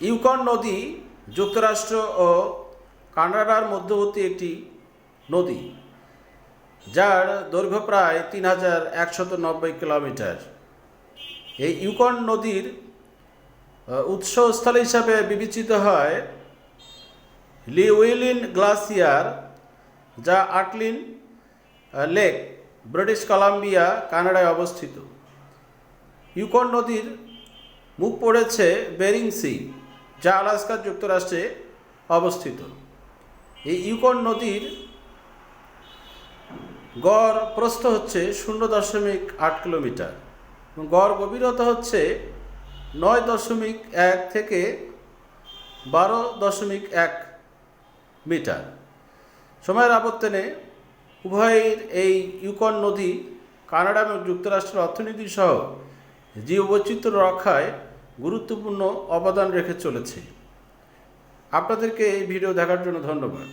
Yukon নদী যুক্তরাষ্ট্র ও কানাডার মধ্যবর্তী একটি নদী, যার দৈর্ঘ্য প্রায় ৩,১৯০ কিলোমিটার। এই ইউকন নদীর উৎসস্থল হিসাবে বিবেচিত হয় লিউইলিন গ্লাসিয়ার, যা আটলিন লেক, ব্রিটিশ কলাম্বিয়া, কানাডায় অবস্থিত। ইউকন নদীর মুখ পড়েছে বেরিং সি, যা আলাস্কা যুক্তরাষ্ট্রে অবস্থিত। এই ইউকন নদীর গড় প্রস্থ হচ্ছে 0.8 কিলোমিটার এবং গড় গভীরতা হচ্ছে 9.1 থেকে 12.1 মিটার। সময়ের আবর্তনে উভয়ের এই ইউকন নদী কানাডা এবং যুক্তরাষ্ট্রের অর্থনীতি সহ জীববৈচিত্র্য রক্ষায় গুরুত্বপূর্ণ অবদান রেখে চলেছে। আপনাদেরকে এই ভিডিও দেখার জন্য ধন্যবাদ।